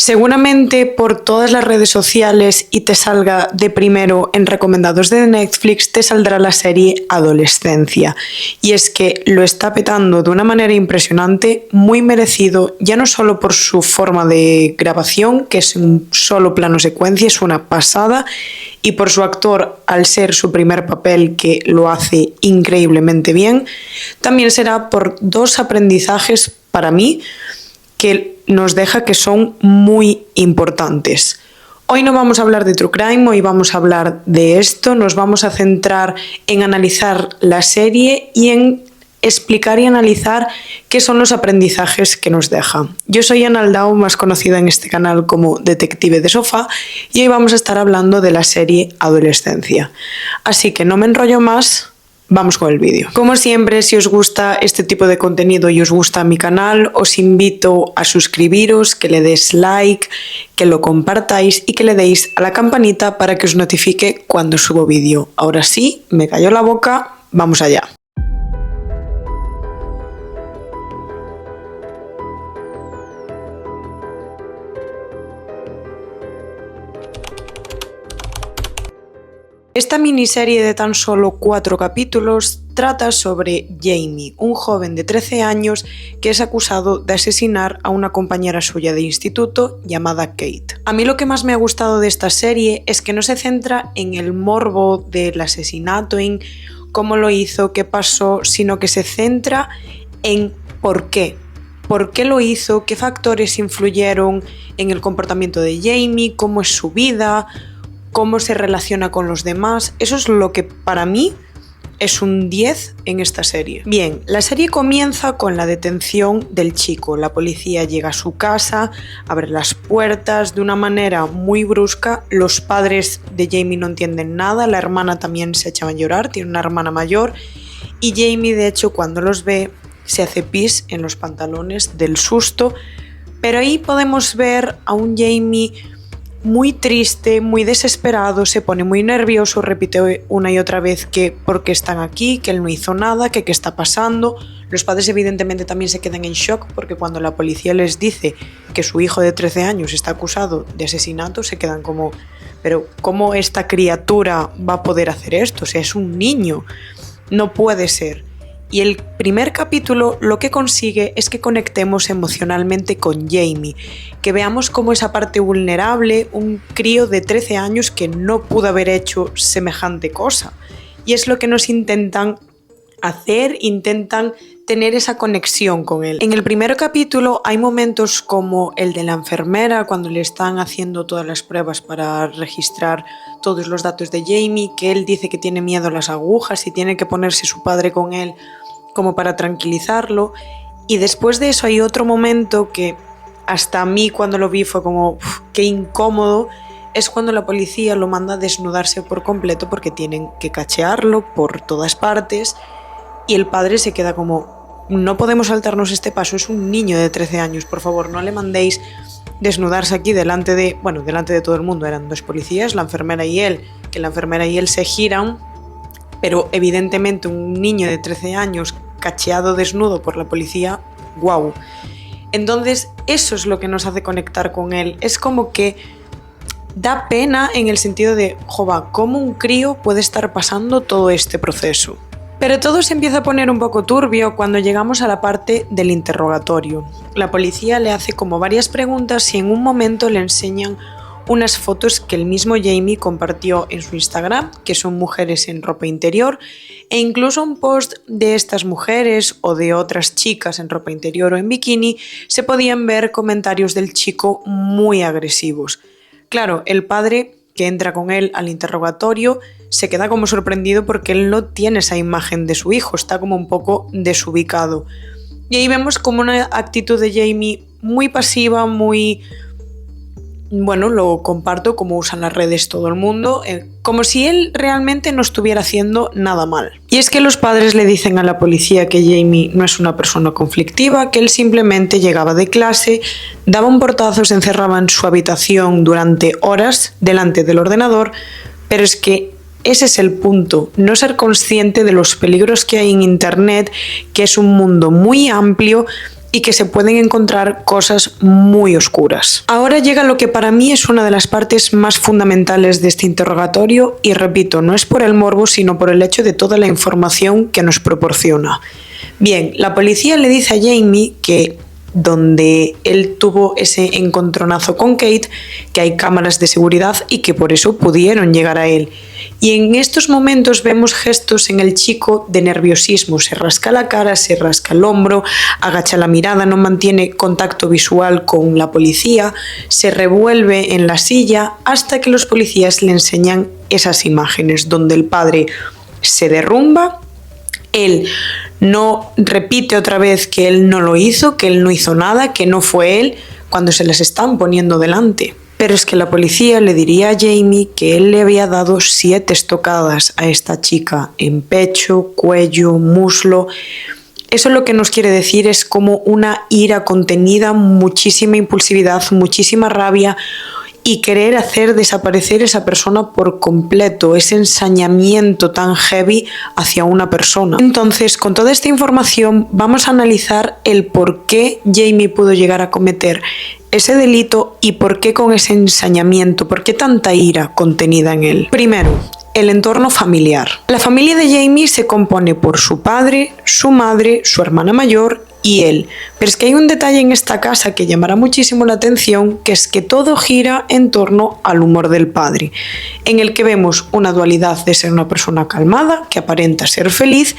Seguramente por todas las redes sociales y te salga de primero en recomendados de Netflix, te saldrá la serie Adolescencia. Y es que lo está petando de una manera impresionante, muy merecido, ya no solo por su forma de grabación, que es un solo plano secuencia, es una pasada, y por su actor, al ser su primer papel, que lo hace increíblemente bien. También será por dos aprendizajes para mí que nos deja que son muy importantes. Hoy no vamos a hablar de True Crime, hoy vamos a hablar de esto, nos vamos a centrar en analizar la serie y en explicar y analizar qué son los aprendizajes que nos deja. Yo soy Ana Aldao, más conocida en este canal como Detective de Sofá, y hoy vamos a estar hablando de la serie Adolescencia. Así que no me enrollo más. Vamos con el vídeo. Como siempre, si os gusta este tipo de contenido y os gusta mi canal, os invito a suscribiros, que le des like, que lo compartáis y que le deis a la campanita para que os notifique cuando subo vídeo. Ahora sí, me cayó la boca, vamos allá. Esta miniserie de tan solo 4 capítulos trata sobre Jamie, un joven de 13 años que es acusado de asesinar a una compañera suya de instituto llamada Kate. A mí lo que más me ha gustado de esta serie es que no se centra en el morbo del asesinato, en cómo lo hizo, qué pasó, sino que se centra en por qué. ¿Por qué lo hizo? ¿Qué factores influyeron en el comportamiento de Jamie? ¿Cómo es su vida? ¿Cómo se relaciona con los demás? Eso es lo que para mí es un 10 en esta serie. Bien, la serie comienza con la detención del chico. La policía llega a su casa, abre las puertas de una manera muy brusca. Los padres de Jamie no entienden nada, la hermana también se echa a llorar, tiene una hermana mayor, y Jamie, de hecho, cuando los ve, se hace pis en los pantalones del susto. Pero ahí podemos ver a un Jamie muy triste, muy desesperado, se pone muy nervioso, repite una y otra vez que por qué están aquí, que él no hizo nada, que qué está pasando. Los padres evidentemente también se quedan en shock porque cuando la policía les dice que su hijo de 13 años está acusado de asesinato, se quedan como, pero ¿cómo esta criatura va a poder hacer esto? O sea, es un niño, no puede ser. Y el primer capítulo lo que consigue es que conectemos emocionalmente con Jamie, que veamos cómo esa parte vulnerable, un crío de 13 años que no pudo haber hecho semejante cosa. Y es lo que nos intentan hacer, intentan tener esa conexión con él. En el primer capítulo hay momentos como el de la enfermera, cuando le están haciendo todas las pruebas para registrar todos los datos de Jamie, que él dice que tiene miedo a las agujas y tiene que ponerse su padre con él como para tranquilizarlo. Y después de eso hay otro momento que hasta a mí cuando lo vi fue como qué incómodo, es cuando la policía lo manda a desnudarse por completo porque tienen que cachearlo por todas partes y el padre se queda como no podemos saltarnos este paso, es un niño de 13 años, por favor no le mandéis desnudarse aquí delante de todo el mundo. Eran dos policías, la enfermera y él, que la enfermera y él se giran, pero evidentemente un niño de 13 años cacheado desnudo por la policía, ¡guau! Entonces eso es lo que nos hace conectar con él. Es como que da pena en el sentido de, jova, ¿cómo un crío puede estar pasando todo este proceso? Pero todo se empieza a poner un poco turbio cuando llegamos a la parte del interrogatorio. La policía le hace como varias preguntas y en un momento le enseñan unas fotos que el mismo Jamie compartió en su Instagram, que son mujeres en ropa interior, e incluso un post de estas mujeres o de otras chicas en ropa interior o en bikini se podían ver comentarios del chico muy agresivos. Claro, el padre que entra con él al interrogatorio se queda como sorprendido porque él no tiene esa imagen de su hijo, está como un poco desubicado. Y ahí vemos como una actitud de Jamie muy pasiva, muy... Bueno, lo comparto como usan las redes todo el mundo, como si él realmente no estuviera haciendo nada mal. Y es que los padres le dicen a la policía que Jamie no es una persona conflictiva, que él simplemente llegaba de clase, daba un portazo, se encerraba en su habitación durante horas delante del ordenador, pero es que ese es el punto, no ser consciente de los peligros que hay en internet, que es un mundo muy amplio y que se pueden encontrar cosas muy oscuras. Ahora llega lo que para mí es una de las partes más fundamentales de este interrogatorio y repito, no es por el morbo sino por el hecho de toda la información que nos proporciona. Bien, la policía le dice a Jamie que donde él tuvo ese encontronazo con Kate, que hay cámaras de seguridad y que por eso pudieron llegar a él. Y en estos momentos vemos gestos en el chico de nerviosismo, se rasca la cara, se rasca el hombro, agacha la mirada, no mantiene contacto visual con la policía, se revuelve en la silla hasta que los policías le enseñan esas imágenes donde el padre se derrumba. Él no repite otra vez que él no lo hizo, que él no hizo nada, que no fue él, cuando se les están poniendo delante. Pero es que la policía le diría a Jamie que él le había dado 7 estocadas a esta chica en pecho, cuello, muslo. Eso lo que nos quiere decir es como una ira contenida, muchísima impulsividad, muchísima rabia, y querer hacer desaparecer esa persona por completo, ese ensañamiento tan heavy hacia una persona. Entonces, con toda esta información vamos a analizar el por qué Jamie pudo llegar a cometer ese delito y por qué con ese ensañamiento, por qué tanta ira contenida en él. Primero, el entorno familiar. La familia de Jamie se compone por su padre, su madre, su hermana mayor y él. Pero es que hay un detalle en esta casa que llamará muchísimo la atención, que es que todo gira en torno al humor del padre, en el que vemos una dualidad de ser una persona calmada, que aparenta ser feliz,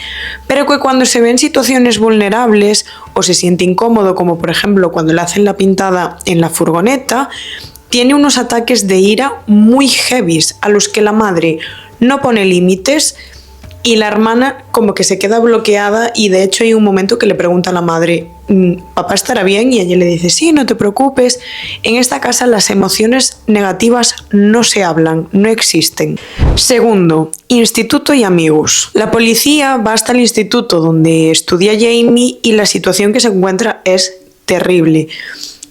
pero que cuando se ve en situaciones vulnerables o se siente incómodo, como por ejemplo cuando le hacen la pintada en la furgoneta, tiene unos ataques de ira muy heavies a los que la madre no pone límites y la hermana como que se queda bloqueada, y de hecho hay un momento que le pregunta a la madre, ¿papá estará bien? Y ella le dice, sí, no te preocupes. En esta casa las emociones negativas no se hablan, no existen. Segundo, instituto y amigos. La policía va hasta el instituto donde estudia Jamie y la situación que se encuentra es terrible.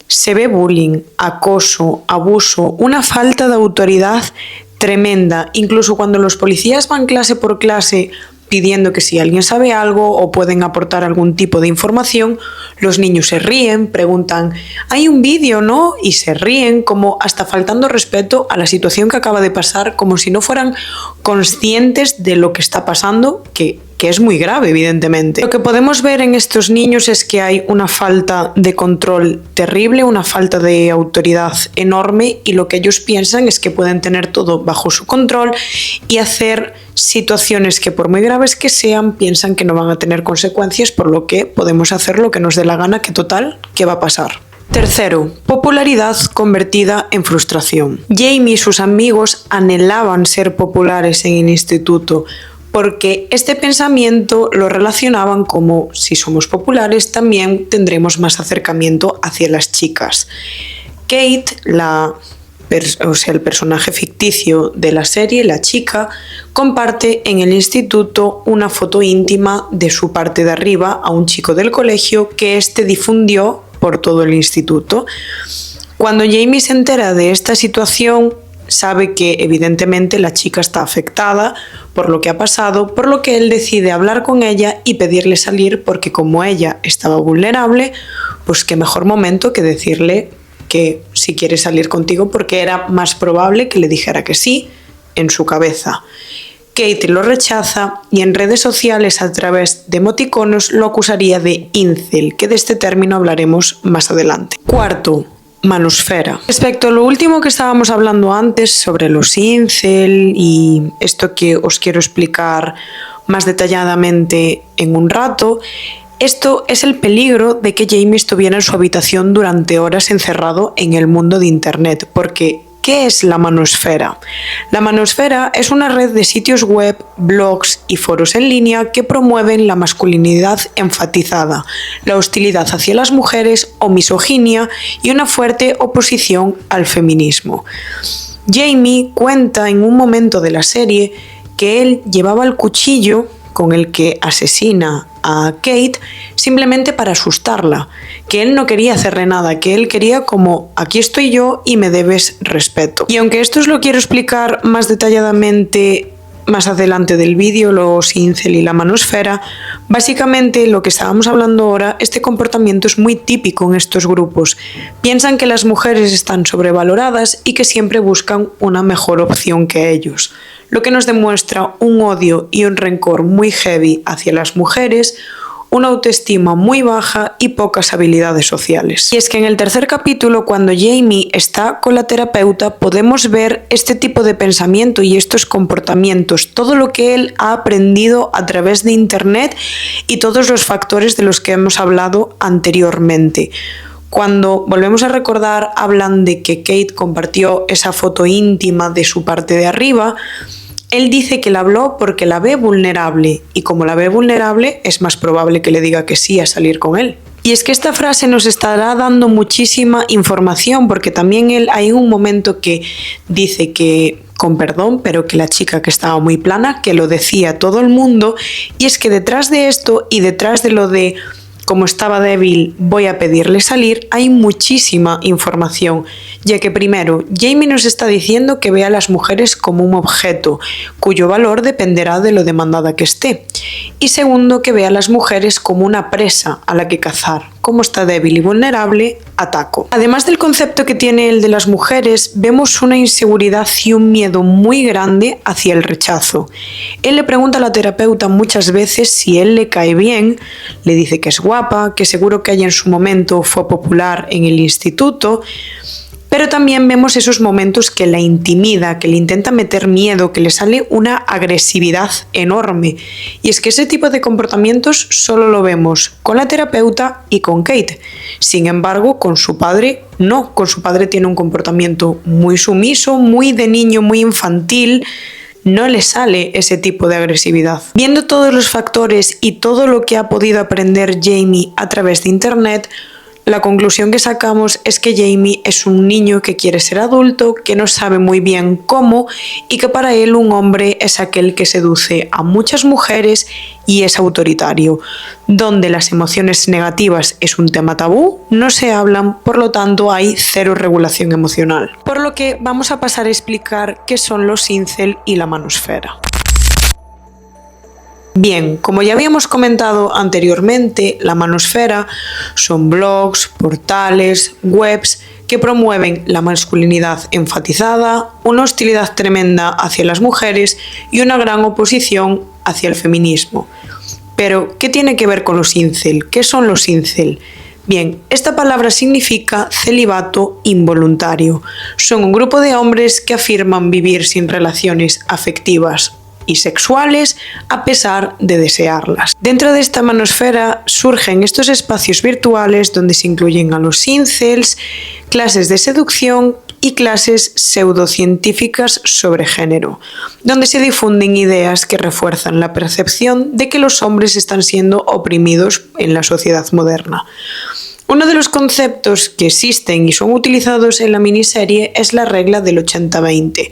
Se ve bullying, acoso, abuso, una falta de autoridad tremenda. Incluso cuando los policías van clase por clase pidiendo que si alguien sabe algo o pueden aportar algún tipo de información, los niños se ríen, preguntan, ¿hay un vídeo, no? Y se ríen, como hasta faltando respeto a la situación que acaba de pasar, como si no fueran conscientes de lo que está pasando, que es muy grave, evidentemente. Lo que podemos ver en estos niños es que hay una falta de control terrible, una falta de autoridad enorme, y lo que ellos piensan es que pueden tener todo bajo su control y hacer situaciones que, por muy graves que sean, piensan que no van a tener consecuencias, por lo que podemos hacer lo que nos dé la gana, que total, ¿qué va a pasar? Tercero, popularidad convertida en frustración. Jamie y sus amigos anhelaban ser populares en el instituto, porque este pensamiento lo relacionaban como, si somos populares, también tendremos más acercamiento hacia las chicas. Kate, el personaje ficticio de la serie, la chica, comparte en el instituto una foto íntima de su parte de arriba a un chico del colegio que éste difundió por todo el instituto. Cuando Jamie se entera de esta situación, sabe que evidentemente la chica está afectada por lo que ha pasado, por lo que él decide hablar con ella y pedirle salir, porque como ella estaba vulnerable, pues qué mejor momento que decirle que si quiere salir contigo, porque era más probable que le dijera que sí en su cabeza. Kate lo rechaza y en redes sociales, a través de emoticonos, lo acusaría de incel, que de este término hablaremos más adelante. Cuarto, manosfera. Respecto a lo último que estábamos hablando antes sobre los incel y esto que os quiero explicar más detalladamente en un rato, esto es el peligro de que Jamie estuviera en su habitación durante horas encerrado en el mundo de internet, porque ¿qué es la manosfera? La manosfera es una red de sitios web, blogs y foros en línea que promueven la masculinidad enfatizada, la hostilidad hacia las mujeres o misoginia y una fuerte oposición al feminismo. Jamie cuenta en un momento de la serie que él llevaba el cuchillo con el que asesina a Kate simplemente para asustarla, que él no quería hacerle nada, que él quería como, aquí estoy yo y me debes respeto. Y aunque esto os lo quiero explicar más detalladamente más adelante del vídeo, los incel y la manosfera, básicamente lo que estábamos hablando ahora, este comportamiento es muy típico en estos grupos. Piensan que las mujeres están sobrevaloradas y que siempre buscan una mejor opción que ellos, lo que nos demuestra un odio y un rencor muy heavy hacia las mujeres, una autoestima muy baja y pocas habilidades sociales. Y es que en el tercer capítulo, cuando Jamie está con la terapeuta, podemos ver este tipo de pensamiento y estos comportamientos, todo lo que él ha aprendido a través de internet y todos los factores de los que hemos hablado anteriormente. Cuando volvemos a recordar, hablan de que Kate compartió esa foto íntima de su parte de arriba. Él dice que la habló porque la ve vulnerable, y como la ve vulnerable, es más probable que le diga que sí a salir con él. Y es que esta frase nos estará dando muchísima información, porque también él hay un momento que dice que, con perdón, pero que la chica que estaba muy plana, que lo decía todo el mundo, y es que detrás de esto y detrás de lo de como estaba débil, voy a pedirle salir, hay muchísima información, ya que primero, Jamie nos está diciendo que ve a las mujeres como un objeto, cuyo valor dependerá de lo demandada que esté. Y segundo, que ve a las mujeres como una presa a la que cazar. Como está débil y vulnerable, ataco. Además del concepto que tiene el de las mujeres, vemos una inseguridad y un miedo muy grande hacia el rechazo. Él le pregunta a la terapeuta muchas veces si él le cae bien, le dice que es guapa, que seguro que ella en su momento fue popular en el instituto, pero también vemos esos momentos que la intimida, que le intenta meter miedo, que le sale una agresividad enorme. Y es que ese tipo de comportamientos solo lo vemos con la terapeuta y con Kate. Sin embargo, con su padre no. Con su padre tiene un comportamiento muy sumiso, muy de niño, muy infantil. No le sale ese tipo de agresividad. Viendo todos los factores y todo lo que ha podido aprender Jamie a través de internet, la conclusión que sacamos es que Jamie es un niño que quiere ser adulto, que no sabe muy bien cómo y que para él un hombre es aquel que seduce a muchas mujeres y es autoritario. Donde las emociones negativas es un tema tabú, no se hablan, por lo tanto hay cero regulación emocional. Por lo que vamos a pasar a explicar qué son los incel y la manosfera. Bien, como ya habíamos comentado anteriormente, la manosfera son blogs, portales, webs que promueven la masculinidad enfatizada, una hostilidad tremenda hacia las mujeres y una gran oposición hacia el feminismo. Pero, ¿qué tiene que ver con los incel? ¿Qué son los incel? Bien, esta palabra significa celibato involuntario. Son un grupo de hombres que afirman vivir sin relaciones afectivas y sexuales a pesar de desearlas. Dentro de esta manosfera surgen estos espacios virtuales donde se incluyen a los incels, clases de seducción y clases pseudocientíficas sobre género, donde se difunden ideas que refuerzan la percepción de que los hombres están siendo oprimidos en la sociedad moderna. Uno de los conceptos que existen y son utilizados en la miniserie es la regla del 80-20.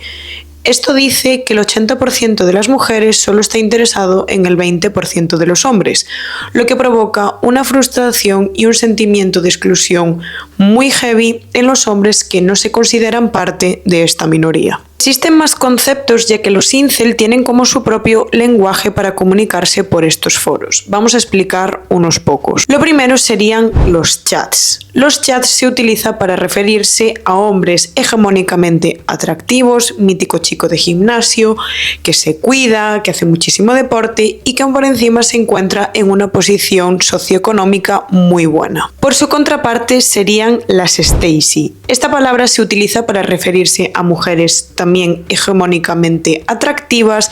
Esto dice que el 80% de las mujeres solo está interesado en el 20% de los hombres, lo que provoca una frustración y un sentimiento de exclusión muy heavy en los hombres que no se consideran parte de esta minoría. Existen más conceptos ya que los incel tienen como su propio lenguaje para comunicarse por estos foros. Vamos a explicar unos pocos. Lo primero serían los chats. Los chats se utilizan para referirse a hombres hegemónicamente atractivos, mítico chico de gimnasio, que se cuida, que hace muchísimo deporte y que por encima se encuentra en una posición socioeconómica muy buena. Por su contraparte serían las Stacy. Esta palabra se utiliza para referirse a mujeres también hegemónicamente atractivas,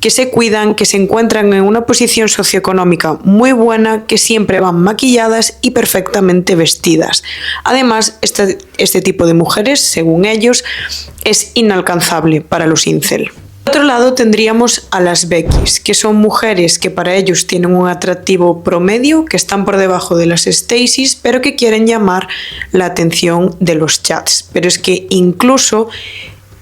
que se cuidan, que se encuentran en una posición socioeconómica muy buena, que siempre van maquilladas y perfectamente vestidas. Además, este tipo de mujeres, según ellos, es inalcanzable para los incel. Por otro lado tendríamos a las Beckys, que son mujeres que para ellos tienen un atractivo promedio, que están por debajo de las Stacys, pero que quieren llamar la atención de los chats. Pero es que incluso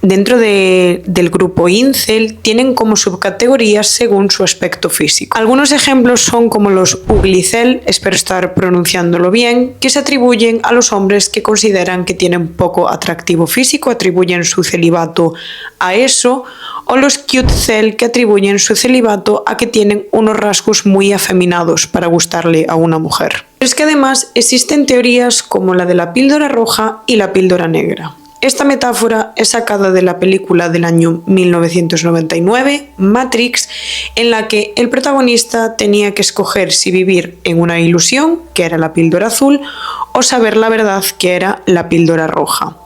Dentro del grupo incel tienen como subcategorías según su aspecto físico. Algunos ejemplos son como los uglycel, espero estar pronunciándolo bien, que se atribuyen a los hombres que consideran que tienen poco atractivo físico, atribuyen su celibato a eso, o los cutecel, que atribuyen su celibato a que tienen unos rasgos muy afeminados para gustarle a una mujer. Pero es que además existen teorías como la de la píldora roja y la píldora negra. Esta metáfora es sacada de la película del año 1999, Matrix, en la que el protagonista tenía que escoger si vivir en una ilusión, que era la píldora azul, o saber la verdad, que era la píldora roja.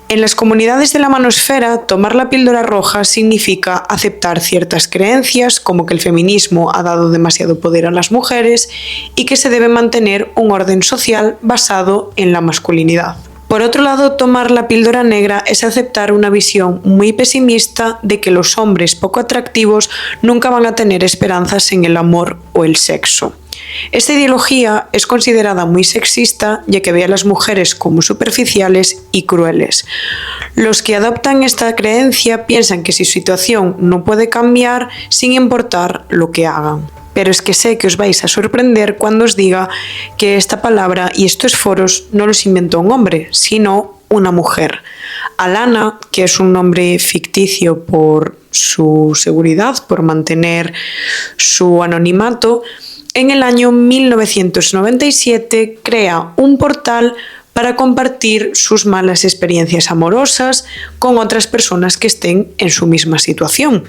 En las comunidades de la manosfera, tomar la píldora roja significa aceptar ciertas creencias, como que el feminismo ha dado demasiado poder a las mujeres y que se debe mantener un orden social basado en la masculinidad. Por otro lado, tomar la píldora negra es aceptar una visión muy pesimista de que los hombres poco atractivos nunca van a tener esperanzas en el amor o el sexo. Esta ideología es considerada muy sexista, ya que ve a las mujeres como superficiales y crueles. Los que adoptan esta creencia piensan que su situación no puede cambiar sin importar lo que hagan. Pero es que sé que os vais a sorprender cuando os diga que esta palabra y estos foros no los inventó un hombre, sino una mujer. Alana, que es un nombre ficticio por su seguridad, por mantener su anonimato, en el año 1997 crea un portal para compartir sus malas experiencias amorosas con otras personas que estén en su misma situación.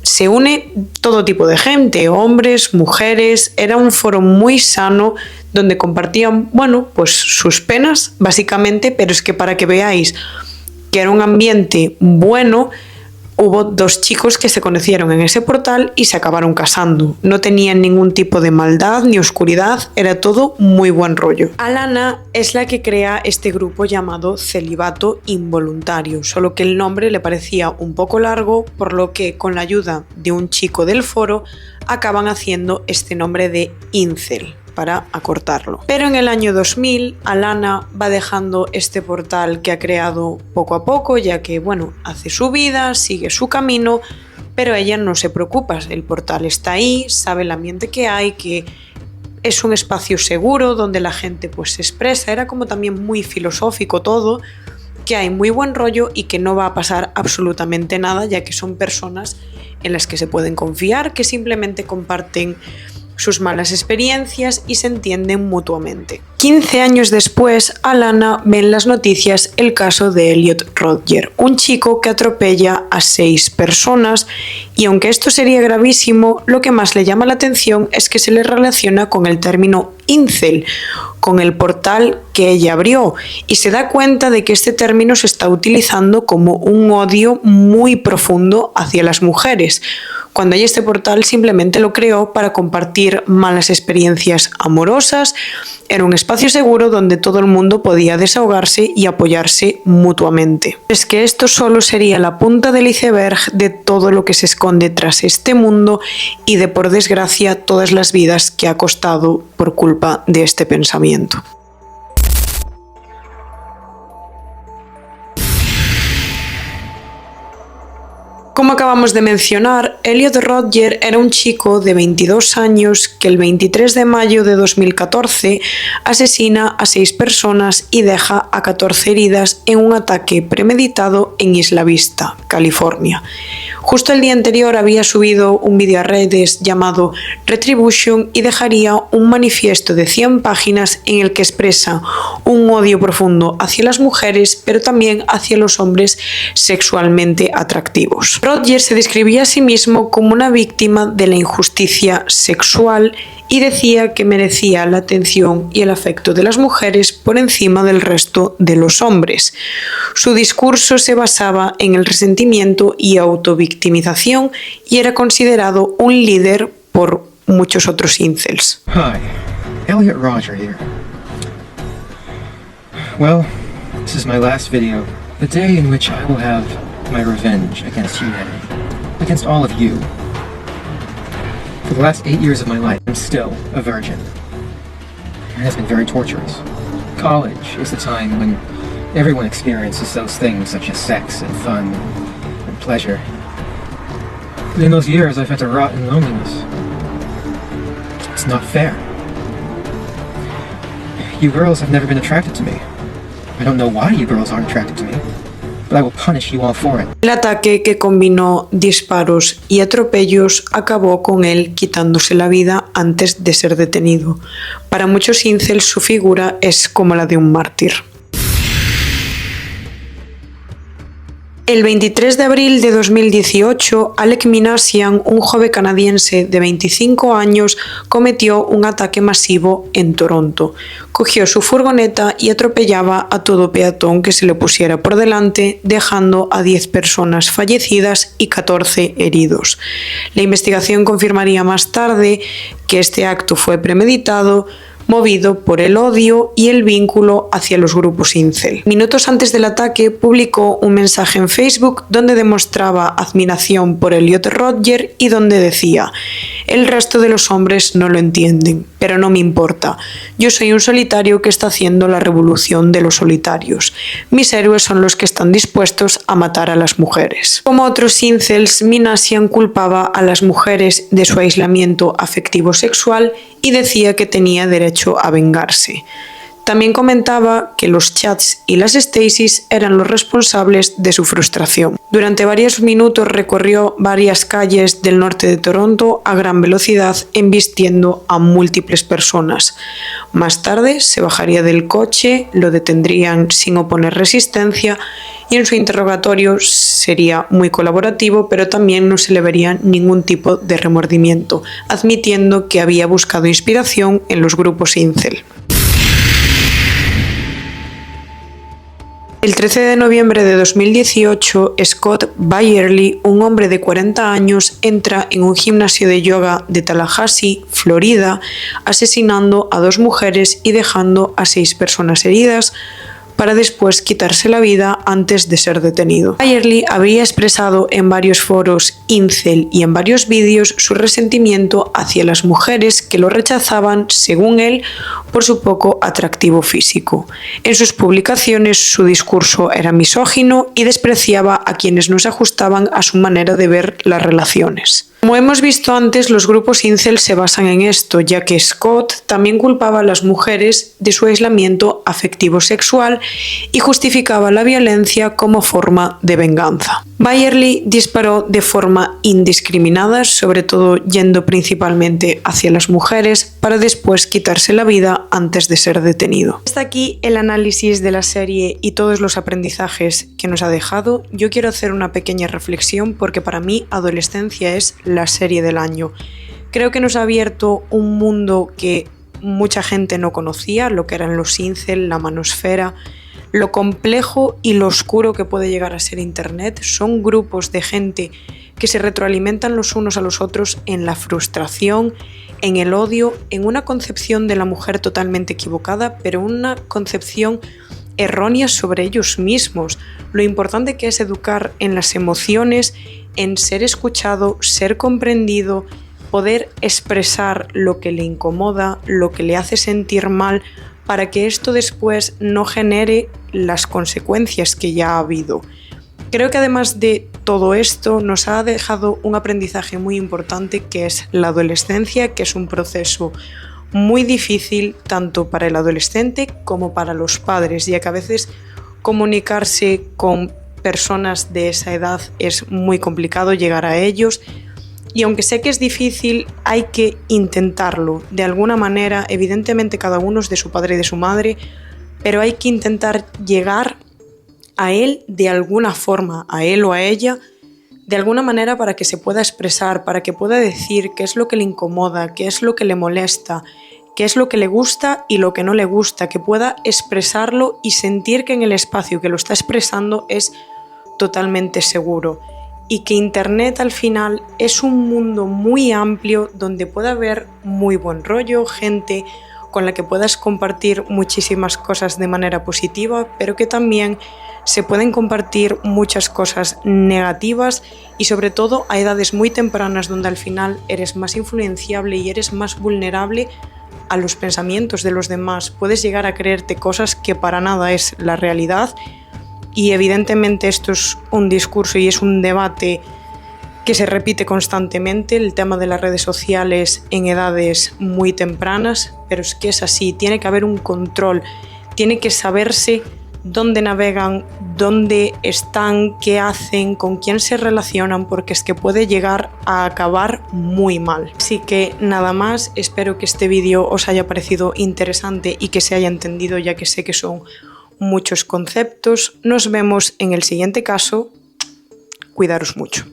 Se une todo tipo de gente, hombres, mujeres, era un foro muy sano donde compartían, pues sus penas básicamente, pero es que para que veáis que era un ambiente bueno, hubo 2 chicos que se conocieron en ese portal y se acabaron casando. No tenían ningún tipo de maldad ni oscuridad, era todo muy buen rollo. Alana es la que crea este grupo llamado Celibato Involuntario, solo que el nombre le parecía un poco largo, por lo que con la ayuda de un chico del foro acaban haciendo este nombre de incel, para acortarlo. Pero en el año 2000, Alana va dejando este portal que ha creado poco a poco, ya que, hace su vida, sigue su camino, pero ella no se preocupa. El portal está ahí, sabe el ambiente que hay, que es un espacio seguro donde la gente se expresa. Era como también muy filosófico todo, que hay muy buen rollo y que no va a pasar absolutamente nada, ya que son personas en las que se pueden confiar, que simplemente comparten sus malas experiencias y se entienden mutuamente. 15 años después, Alana ve en las noticias el caso de Elliot Rodger, un chico que atropella a 6 personas, y aunque esto sería gravísimo, lo que más le llama la atención es que se le relaciona con el término incel, con el portal que ella abrió, y se da cuenta de que este término se está utilizando como un odio muy profundo hacia las mujeres, cuando ella este portal simplemente lo creó para compartir malas experiencias amorosas. Era un espacio seguro donde todo el mundo podía desahogarse y apoyarse mutuamente. Es que esto solo sería la punta del iceberg de todo lo que se esconde tras este mundo y de, por desgracia, todas las vidas que ha costado por culpa de este pensamiento. Como acabamos de mencionar, Elliot Rodger era un chico de 22 años que el 23 de mayo de 2014 asesina a 6 personas y deja a 14 heridas en un ataque premeditado en Isla Vista, California. Justo el día anterior había subido un vídeo a redes llamado Retribution y dejaría un manifiesto de 100 páginas en el que expresa un odio profundo hacia las mujeres, pero también hacia los hombres sexualmente atractivos. Rodger se describía a sí mismo como una víctima de la injusticia sexual y decía que merecía la atención y el afecto de las mujeres por encima del resto de los hombres. Su discurso se basaba en el resentimiento y autovictimización y era considerado un líder por muchos otros incels. Hi, Elliot Rodger here. Well, this is my last video, the day in which I will have my revenge against humanity, against all of you. For the last 8 years of my life, I'm still a virgin. It has been very torturous. College is the time when Everyone experiences those things such as sex and fun and pleasure. But in those years, I've had to rot in loneliness. It's not fair. You girls have never been attracted to me. I don't know why you girls aren't attracted to me, but I will punish you all for it. El ataque, que combinó disparos y atropellos, acabó con él quitándose la vida antes de ser detenido. Para muchos incels su figura es como la de un mártir. El 23 de abril de 2018, Alec Minassian, un joven canadiense de 25 años, cometió un ataque masivo en Toronto. Cogió su furgoneta y atropellaba a todo peatón que se le pusiera por delante, dejando a 10 personas fallecidas y 14 heridos. La investigación confirmaría más tarde que este acto fue premeditado, movido por el odio y el vínculo hacia los grupos incel. Minutos antes del ataque publicó un mensaje en Facebook donde demostraba admiración por Elliot Rodger y donde decía: "El resto de los hombres no lo entienden, pero no me importa. Yo soy un solitario que está haciendo la revolución de los solitarios. Mis héroes son los que están dispuestos a matar a las mujeres". Como otros incels, Minassian culpaba a las mujeres de su aislamiento afectivo sexual y decía que tenía derecho a vengarse. También comentaba que los chats y las Stacys eran los responsables de su frustración. Durante varios minutos recorrió varias calles del norte de Toronto a gran velocidad, embistiendo a múltiples personas. Más tarde se bajaría del coche, lo detendrían sin oponer resistencia y en su interrogatorio sería muy colaborativo, pero también no se le vería ningún tipo de remordimiento, admitiendo que había buscado inspiración en los grupos incel. El 13 de noviembre de 2018, Scott Byerly, un hombre de 40 años, entra en un gimnasio de yoga de Tallahassee, Florida, asesinando a 2 mujeres y dejando a 6 personas heridas, para después quitarse la vida antes de ser detenido. Byerly había expresado en varios foros incel y en varios vídeos su resentimiento hacia las mujeres que lo rechazaban, según él, por su poco atractivo físico. En sus publicaciones su discurso era misógino y despreciaba a quienes no se ajustaban a su manera de ver las relaciones. Como hemos visto antes, los grupos incel se basan en esto, ya que Scott también culpaba a las mujeres de su aislamiento afectivo sexual y justificaba la violencia como forma de venganza. Byerly disparó de forma indiscriminada, sobre todo yendo principalmente hacia las mujeres, para después quitarse la vida antes de ser detenido. Hasta aquí el análisis de la serie y todos los aprendizajes que nos ha dejado. Yo quiero hacer una pequeña reflexión porque para mí Adolescencia es la serie del año. Creo que nos ha abierto un mundo que mucha gente no conocía, lo que eran los incel, la manosfera, lo complejo y lo oscuro que puede llegar a ser Internet. Son grupos de gente que se retroalimentan los unos a los otros en la frustración, en el odio, en una concepción de la mujer totalmente equivocada, pero una concepción errónea sobre ellos mismos. Lo importante que es educar en las emociones, en ser escuchado, ser comprendido, poder expresar lo que le incomoda, lo que le hace sentir mal, para que esto después no genere las consecuencias que ya ha habido. Creo que además de todo esto nos ha dejado un aprendizaje muy importante, que es la adolescencia, que es un proceso muy difícil tanto para el adolescente como para los padres, ya que a veces comunicarse con personas de esa edad es muy complicado, llegar a ellos. Y aunque sé que es difícil, hay que intentarlo de alguna manera. Evidentemente cada uno es de su padre y de su madre, pero hay que intentar llegar a él de alguna forma, a él o a ella, de alguna manera, para que se pueda expresar, para que pueda decir qué es lo que le incomoda, qué es lo que le molesta, qué es lo que le gusta y lo que no le gusta, que pueda expresarlo y sentir que en el espacio que lo está expresando es totalmente seguro. Y que Internet al final es un mundo muy amplio donde puede haber muy buen rollo, gente con la que puedas compartir muchísimas cosas de manera positiva, pero que también se pueden compartir muchas cosas negativas y sobre todo a edades muy tempranas donde al final eres más influenciable y eres más vulnerable a los pensamientos de los demás, puedes llegar a creerte cosas que para nada es la realidad. Y evidentemente esto es un discurso y es un debate que se repite constantemente, el tema de las redes sociales en edades muy tempranas, pero es que es así, tiene que haber un control, tiene que saberse dónde navegan, dónde están, qué hacen, con quién se relacionan, porque es que puede llegar a acabar muy mal. Así que nada más, espero que este vídeo os haya parecido interesante y que se haya entendido, ya que sé que son muchos conceptos. Nos vemos en el siguiente caso. Cuidaros mucho.